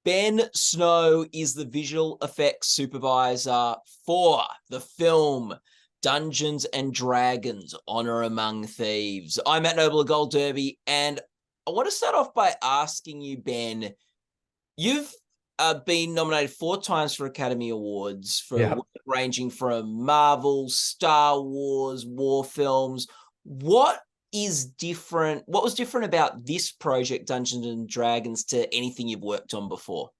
Ben Snow is the visual effects supervisor for the film Dungeons and Dragons: Honor Among Thieves. I'm Matt Noble of Gold Derby, and I want to start off by asking you, Ben, you've been nominated 4 times for Academy Awards for work ranging from Marvel, Star Wars, war films. What was different about this project, Dungeons and Dragons, to anything you've worked on before?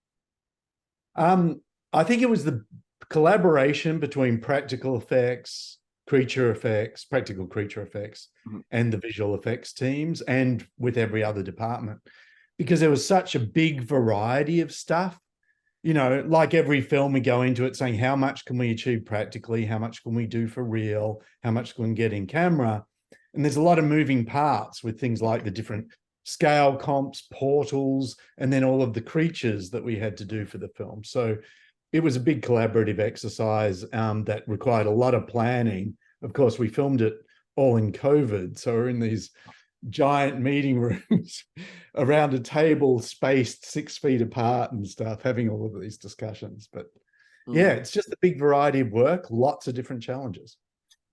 I think it was the collaboration between practical effects, practical creature effects, and the visual effects teams, and with every other department, because there was such a big variety of stuff. You know, like every film, we go into it saying, how much can we achieve practically? How much can we do for real? How much can we get in camera? And there's a lot of moving parts with things like the different scale comps, portals, and then all of the creatures that we had to do for the film. So it was a big collaborative exercise that required a lot of planning. Of course, we filmed it all in COVID. So we're in these giant meeting rooms around a table spaced 6 feet apart and stuff, having all of these discussions. But yeah, it's just a big variety of work, lots of different challenges.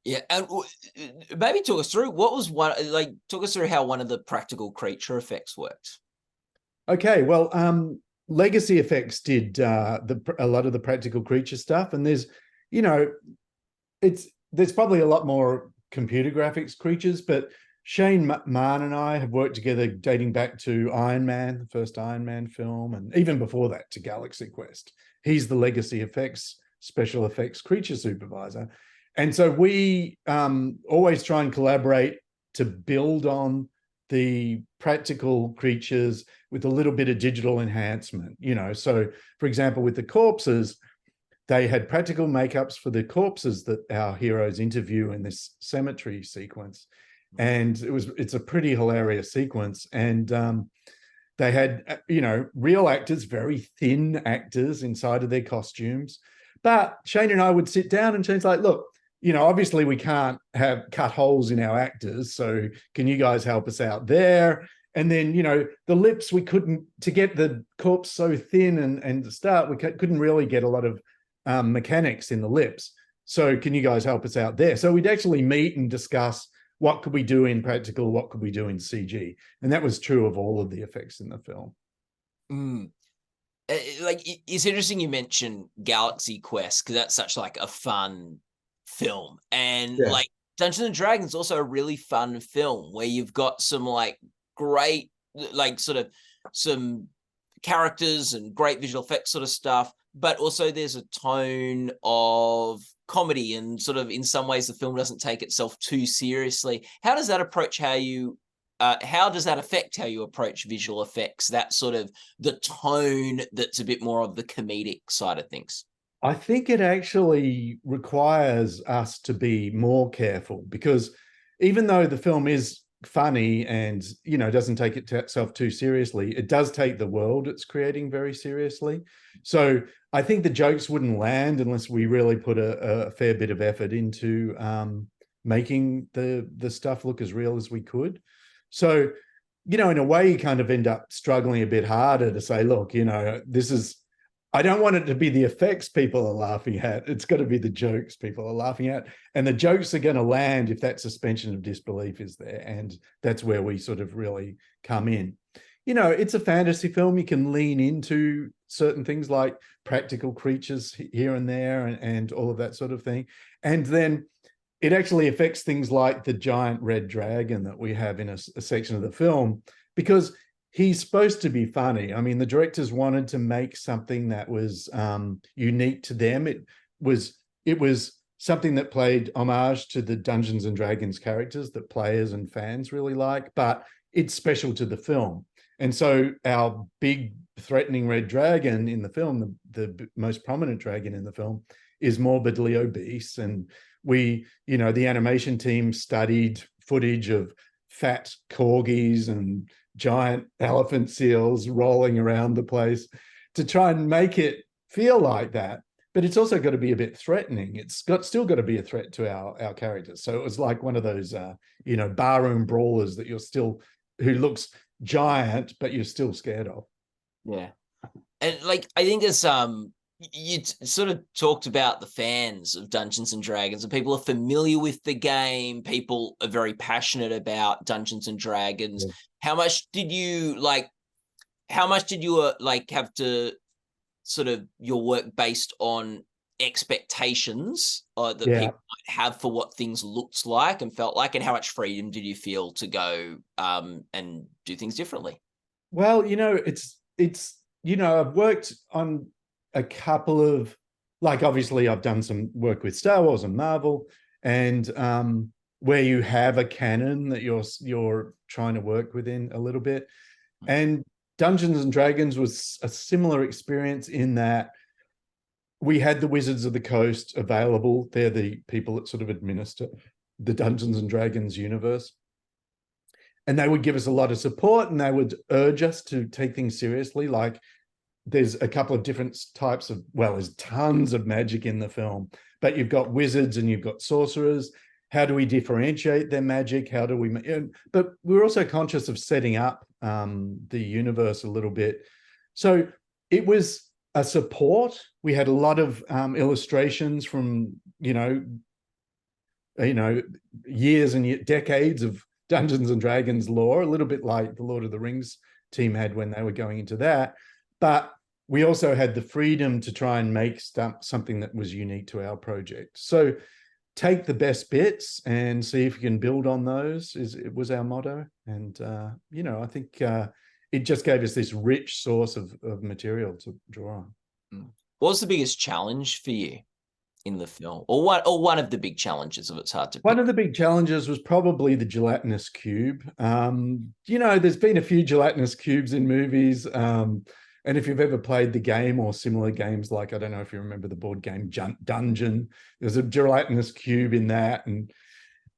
Yeah, and maybe talk us through talk us through how one of the practical creature effects worked. Okay, well, Legacy Effects did a lot of the practical creature stuff, and there's probably a lot more computer graphics creatures, but Shane Mann and I have worked together dating back to Iron Man, the first Iron Man film, and even before that to Galaxy Quest. He's the Legacy Effects special effects creature supervisor. And so we always try and collaborate to build on the practical creatures with a little bit of digital enhancement, So, for example, with the corpses, they had practical makeups for the corpses that our heroes interview in this cemetery sequence. And it's a pretty hilarious sequence. And they had, real actors, very thin actors inside of their costumes. But Shane and I would sit down and Shane's like, look, obviously we can't have cut holes in our actors. So can you guys help us out there? And then, the lips, we couldn't, to get the corpse so thin and to start, we couldn't really get a lot of mechanics in the lips. So can you guys help us out there? So we'd actually meet and discuss what could we do in practical, what could we do in CG? And that was true of all of the effects in the film. It's interesting you mentioned Galaxy Quest, because that's such like a fun film. And like Dungeons and Dragons, also a really fun film where you've got some like great, like sort of some characters and great visual effects sort of stuff, but also there's a tone of comedy, and sort of in some ways the film doesn't take itself too seriously. How does that approach how does that affect how you approach visual effects, that sort of the tone that's a bit more of the comedic side of things? I think it actually requires us to be more careful, because even though the film is funny and, doesn't take itself too seriously, it does take the world it's creating very seriously. So I think the jokes wouldn't land unless we really put a fair bit of effort into making the stuff look as real as we could. So, in a way, you kind of end up struggling a bit harder to say, look, I don't want it to be the effects people are laughing at. It's got to be the jokes people are laughing at. And the jokes are going to land if that suspension of disbelief is there. And that's where we sort of really come in. It's a fantasy film. You can lean into certain things like practical creatures here and there and all of that sort of thing. And then it actually affects things like the giant red dragon that we have in a section of the film, because he's supposed to be funny. I mean, the directors wanted to make something that was unique to them. It was something that played homage to the Dungeons and Dragons characters that players and fans really like, but it's special to the film. And so our big threatening red dragon in the film, the most prominent dragon in the film, is morbidly obese. And we, the animation team studied footage of fat corgis and giant elephant seals rolling around the place to try and make it feel like that. But it's also got to be a bit threatening. It's still got to be a threat to our characters. So it was like one of those, barroom brawlers that who looks giant, but you're still scared of. Yeah. And like, I think as sort of talked about the fans of Dungeons and Dragons, and people are familiar with the game. People are very passionate about Dungeons and Dragons. Yeah. How much did you like? How much did you like have to sort of your work based on expectations that Yeah. people might have for what things looked like and felt like, and how much freedom did you feel to go and do things differently? Well, it's I've worked on a couple of, like, obviously I've done some work with Star Wars and Marvel, and where you have a canon that you're trying to work within a little bit. And Dungeons and Dragons was a similar experience in that we had the Wizards of the Coast available. They're the people that sort of administer the Dungeons and Dragons universe. And they would give us a lot of support, and they would urge us to take things seriously. Like, there's a couple of different types of, well, there's tons of magic in the film, but you've got wizards and you've got sorcerers. How do we differentiate their magic? How do we, but we're also conscious of setting up the universe a little bit. So it was a support. We had a lot of illustrations from, years and decades of Dungeons and Dragons lore, a little bit like the Lord of the Rings team had when they were going into that. But we also had the freedom to try and make something that was unique to our project. So take the best bits and see if you can build on those, it was our motto. And, I think it just gave us this rich source of material to draw on. What was the biggest challenge for you in the film, or one of the big challenges, if it's hard to pick? One of the big challenges was probably the gelatinous cube. There's been a few gelatinous cubes in movies. And if you've ever played the game or similar games, like, I don't know if you remember the board game Dungeon, there's a gelatinous cube in that. And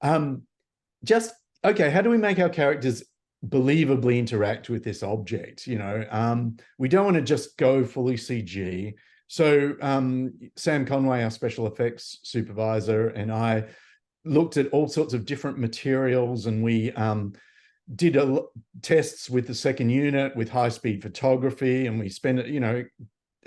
okay, how do we make our characters believably interact with this object? We don't want to just go fully CG. So Sam Conway, our special effects supervisor, and I looked at all sorts of different materials, and we did tests with the second unit with high-speed photography, and we spent a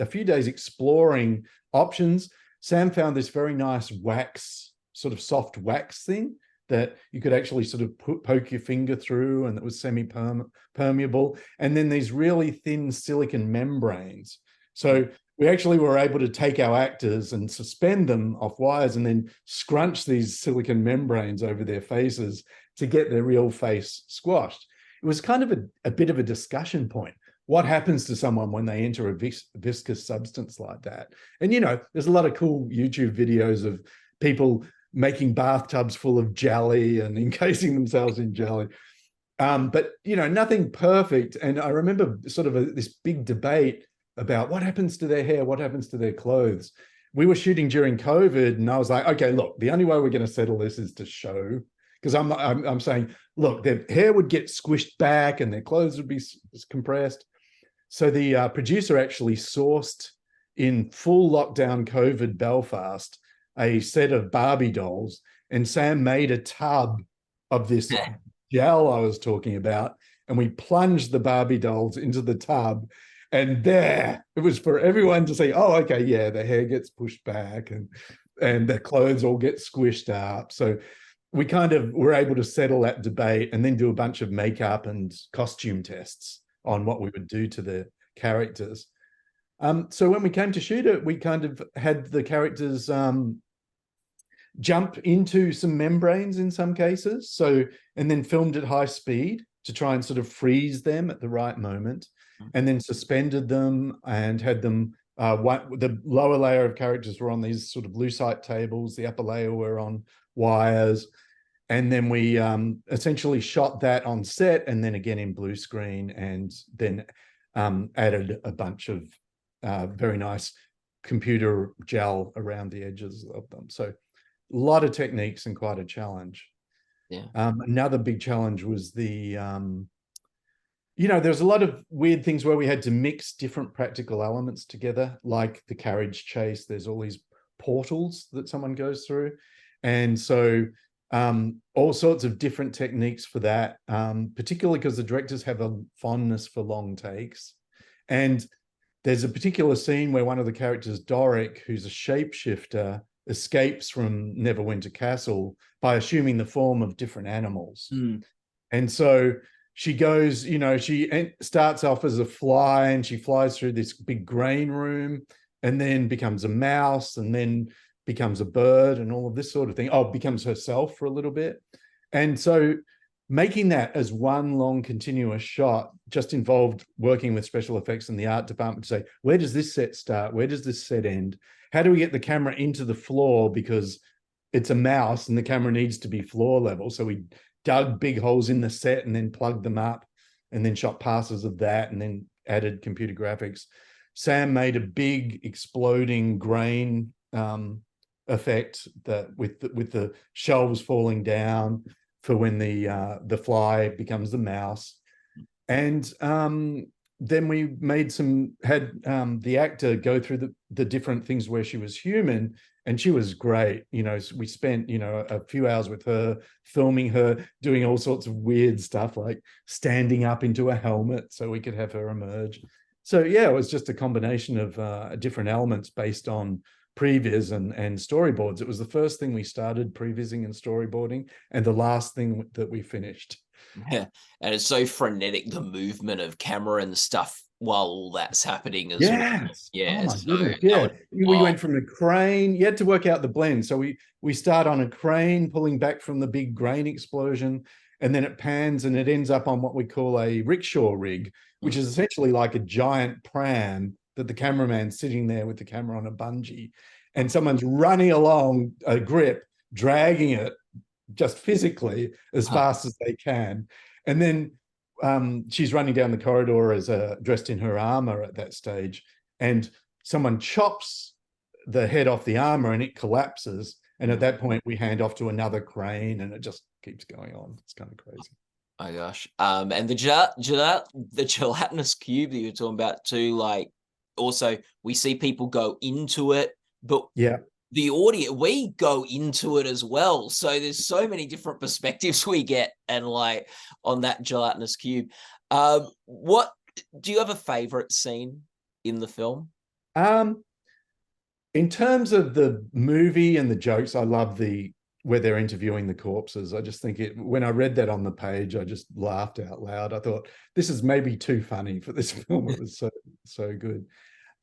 few days exploring options. Sam found this very nice wax, sort of soft wax thing that you could actually sort of poke your finger through, and that was semi-permeable, and then these really thin silicon membranes. So we actually were able to take our actors and suspend them off wires and then scrunch these silicon membranes over their faces to get their real face squashed. It was kind of a bit of a discussion point. What happens to someone when they enter a viscous substance like that? And, there's a lot of cool YouTube videos of people making bathtubs full of jelly and encasing themselves in jelly. But, nothing perfect. And I remember sort of this big debate about what happens to their hair, what happens to their clothes. We were shooting during COVID, and I was like, okay, look, the only way we're going to settle this is to show, because I'm saying, look, their hair would get squished back and their clothes would be compressed. So the producer actually sourced, in full lockdown COVID Belfast, a set of Barbie dolls, and Sam made a tub of this gel I was talking about, and we plunged the Barbie dolls into the tub. And there, it was for everyone to see, oh, okay, yeah, the hair gets pushed back and the clothes all get squished up. So we kind of were able to settle that debate and then do a bunch of makeup and costume tests on what we would do to the characters. So when we came to shoot it, we kind of had the characters jump into some membranes in some cases. And then filmed at high speed to try and sort of freeze them at the right moment, and then suspended them and had them, the lower layer of characters were on these sort of lucite tables, the upper layer were on wires. And then we essentially shot that on set, and then again in blue screen, and then added a bunch of very nice computer gel around the edges of them. So a lot of techniques and quite a challenge. Yeah. Another big challenge was there's a lot of weird things where we had to mix different practical elements together, like the carriage chase. There's all these portals that someone goes through. And so all sorts of different techniques for that, particularly because the directors have a fondness for long takes. And there's a particular scene where one of the characters, Doric, who's a shapeshifter, escapes from Neverwinter Castle by assuming the form of different animals. And so she goes, she starts off as a fly, and she flies through this big grain room, and then becomes a mouse, and then becomes a bird, and all of this sort of thing. Oh, becomes herself for a little bit. And so making that as one long continuous shot just involved working with special effects in the art department to say, where does this set start? Where does this set end? How do we get the camera into the floor? Because it's a mouse and the camera needs to be floor level. So we dug big holes in the set and then plugged them up, and then shot passes of that, and then added computer graphics. Sam made a big exploding grain effect that with the shelves falling down for when the fly becomes the mouse. And then we had the actor go through the different things where she was human, and she was great. We spent a few hours with her, filming her doing all sorts of weird stuff, like standing up into a helmet so we could have her emerge. So yeah, it was just a combination of different elements based on previs and storyboards. It was the first thing we started prevising and storyboarding, and the last thing that we finished. Yeah, and it's so frenetic, the movement of camera and stuff while all that's happening as yes. well. Yeah. Oh my goodness. Yeah. We went from a crane. You had to work out the blend. So we start on a crane pulling back from the big grain explosion, and then it pans and it ends up on what we call a rickshaw rig, which is essentially like a giant pram that the cameraman's sitting there with the camera on a bungee, and someone's running along a grip, dragging it just physically as fast as they can. And then she's running down the corridor as dressed in her armor at that stage, and someone chops the head off the armor and it collapses. And at that point, we hand off to another crane, and it just keeps going on. It's kind of crazy. Oh gosh. And the gelatinous cube that you were talking about too, like, also we see people go into it, but yeah, the audience, we go into it as well. So there's so many different perspectives we get, and like on that gelatinous cube. What do you have a favorite scene in the film? In terms of the movie and the jokes, I love where they're interviewing the corpses. I just think when I read that on the page, I just laughed out loud. I thought, this is maybe too funny for this film. It was so good.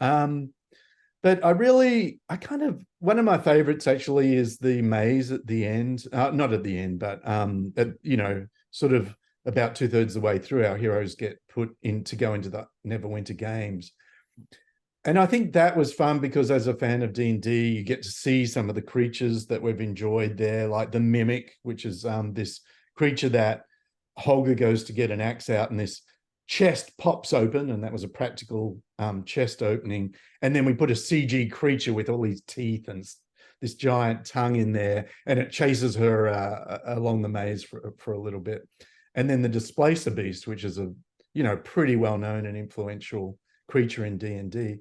But one of my favorites actually is the maze at the end. Not at the end, but sort of about 2/3 the way through, our heroes get put in to go into the Neverwinter Games. And I think that was fun because as a fan of D&D, you get to see some of the creatures that we've enjoyed there, like the Mimic, which is this creature that Holger goes to get an axe out, and this chest pops open, and that was a practical chest opening. And then we put a CG creature with all these teeth and this giant tongue in there, and it chases her along the maze for a little bit. And then the Displacer Beast, which is a pretty well-known and influential creature in D&D.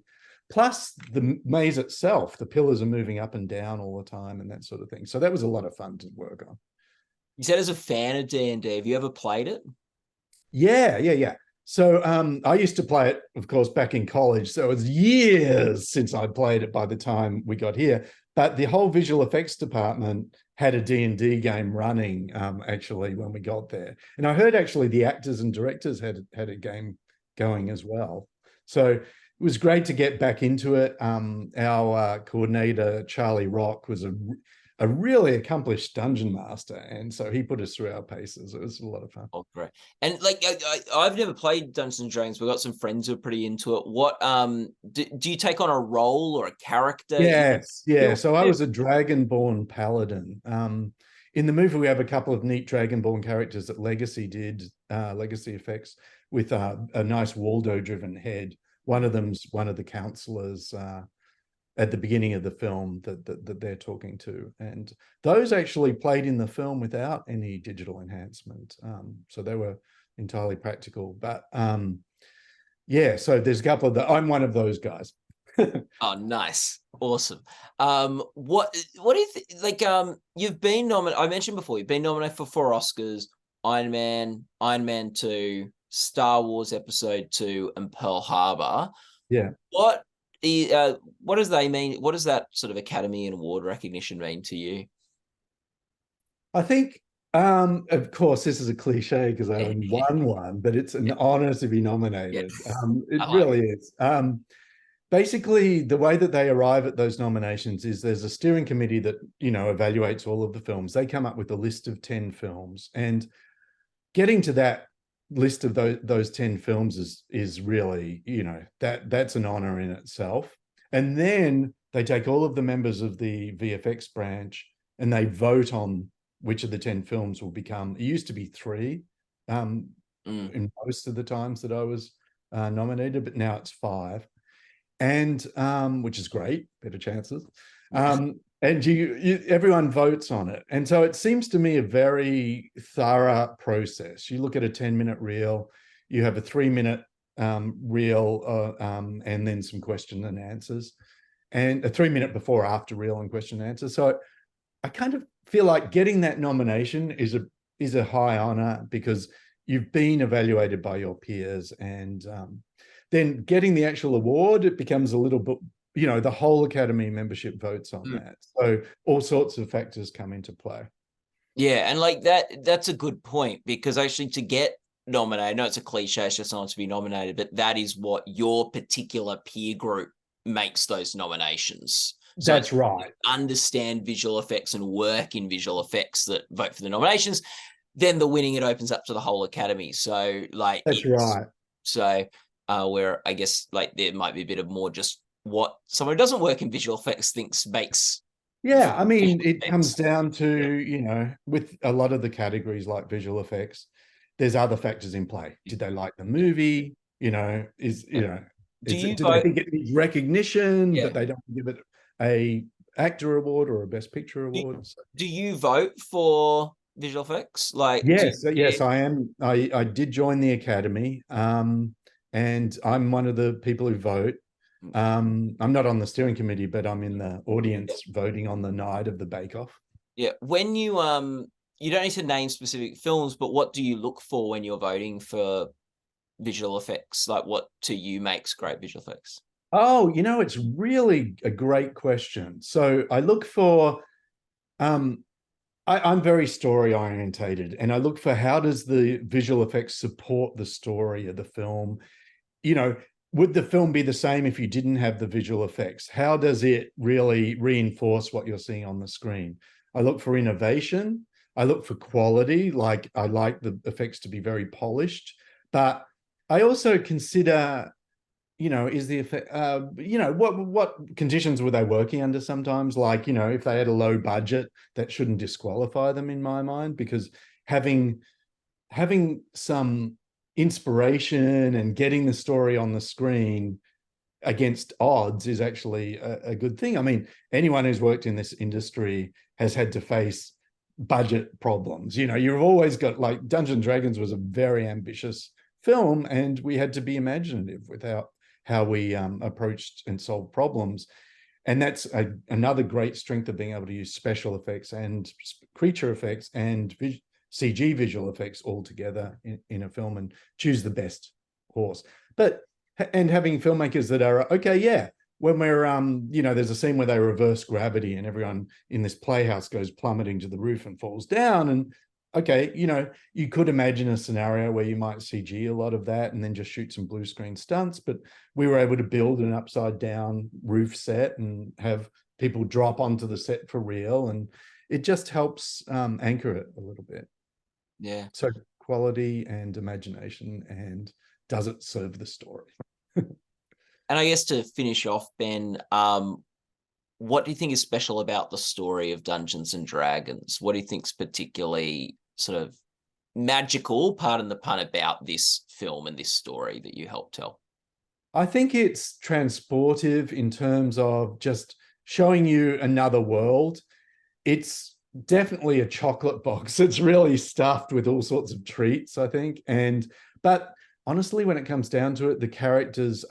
Plus the maze itself, the pillars are moving up and down all the time and that sort of thing. So that was a lot of fun to work on. You said as a fan of D&D, have you ever played it? Yeah. So I used to play it, of course, back in college. So it was years since I played it by the time we got here. But the whole visual effects department had a D&D game running actually when we got there. And I heard actually the actors and directors had a game going as well. So it was great to get back into it. Our coordinator, Charlie Rock, was a really accomplished dungeon master, and so he put us through our paces. It was a lot of fun. Oh, great. And like I've never played Dungeons and Dragons. We've got some friends who are pretty into it. What do you take on a role or a character? Yes, yeah. So I was a dragonborn paladin. In the movie, we have a couple of neat dragonborn characters that Legacy did, Legacy Effects, with a nice Waldo-driven head. One of them's one of the counselors at the beginning of the film that they're talking to. And those actually played in the film without any digital enhancement. So they were entirely practical. But yeah, so there's a couple of I'm one of those guys. Oh, nice. Awesome. What do you think? Like, you've been nominated, I mentioned before, you've been nominated for 4 Oscars: Iron Man, Iron Man 2, Star Wars Episode 2, and Pearl Harbor. Yeah. What what does they mean? What does that sort of Academy and award recognition mean to you? I think, of course, this is a cliche because I haven't won one, but it's an Yeah, honor to be yeah, nominated. I It like really is. Basically, the way that they arrive at those nominations is there's a steering committee that, evaluates all of the films. They come up with a list of 10 films, and getting to that list of those 10 films is really, that's an honor in itself. And then they take all of the members of the VFX branch and they vote on which of the 10 films will become. It used to be 3 in most of the times that I was nominated, but now it's 5, and which is great, better chances. And everyone votes on it. And so it seems to me a very thorough process. You look at a 10-minute reel, you have a 3-minute reel, and then some question and answers, and a 3-minute before after reel and question and answer. So I kind of feel like getting that nomination is a high honor because you've been evaluated by your peers, and then getting the actual award, it becomes a little bit, the whole Academy membership votes on that. So all sorts of factors come into play. Yeah, and like that's a good point, because actually to get nominated, I know it's a cliche, it's just not to be nominated, but that is what your particular peer group makes those nominations. So that's right. Understand visual effects and work in visual effects that vote for the nominations. Then the winning, it opens up to the whole Academy. So like that's right. So where I guess like there might be a bit of more just what someone who doesn't work in visual effects thinks makes. Yeah, I mean, it comes down to, with a lot of the categories like visual effects, there's other factors in play. Did they like the movie? Did they think it needs recognition, but they don't give it a actor award or a best picture award? Do you vote for visual effects? Like, yes, I am. I did join the Academy, and I'm one of the people who vote. I'm not on the steering committee, but I'm in the audience voting on the night of the Bake Off. Yeah, when you don't need to name specific films, but what do you look for when you're voting for visual effects? Like, what to you makes great visual effects? Oh, it's really a great question. So I look for, I'm very story orientated, and I look for how does the visual effects support the story of the film? Would the film be the same if you didn't have the visual effects? How does it really reinforce what you're seeing on the screen? I look for innovation. I look for quality. Like, I like the effects to be very polished, but I also consider, is the effect, what conditions were they working under sometimes? Like, if they had a low budget, that shouldn't disqualify them in my mind, because having some inspiration and getting the story on the screen against odds is actually a good thing. I mean, anyone who's worked in this industry has had to face budget problems. You've always got, like, Dungeons and Dragons was a very ambitious film, and we had to be imaginative with how we approached and solved problems. And that's another great strength of being able to use special effects and creature effects and CG visual effects all together in a film and choose the best horse. And having filmmakers that are, okay, yeah, when we're, there's a scene where they reverse gravity and everyone in this playhouse goes plummeting to the roof and falls down. And okay, you could imagine a scenario where you might CG a lot of that and then just shoot some blue screen stunts, but we were able to build an upside down roof set and have people drop onto the set for real. And it just helps anchor it a little bit. Yeah. So quality and imagination, and does it serve the story? And I guess to finish off, Ben, what do you think is special about the story of Dungeons and Dragons? What do you think's particularly sort of magical, pardon the pun, about this film and this story that you helped tell? I think it's transportive in terms of just showing you another world. It's definitely a chocolate box. It's really stuffed with all sorts of treats, I think. But honestly, when it comes down to it, the characters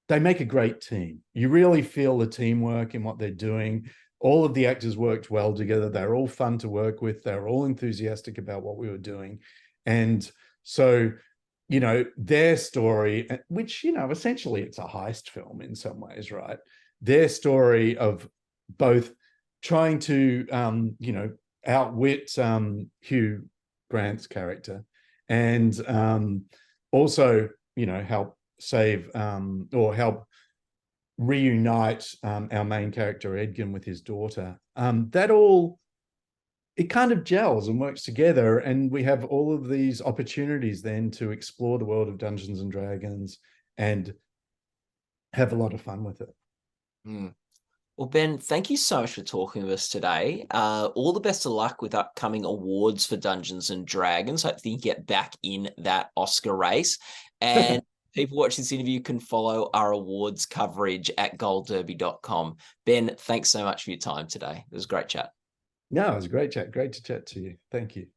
they make a great team. You really feel the teamwork in what they're doing. All of the actors worked well together. They're all fun to work with. They're all enthusiastic about what we were doing. And so you know, their story, which, you know, essentially it's a heist film in some ways, right? Their story of both trying to, you know, outwit Hugh Grant's character and also, you know, help save or help reunite our main character Edgin with his daughter. That all, it kind of gels and works together, and we have all of these opportunities then to explore the world of Dungeons and Dragons and have a lot of fun with it. Well, Ben, thank you so much for talking with us today. All the best of luck with upcoming awards for Dungeons and Dragons. Hope you get back in that Oscar race. And people watching this interview can follow our awards coverage at goldderby.com. Ben, thanks so much for your time today. It was a great chat. No, it was a great chat. Great to chat to you. Thank you.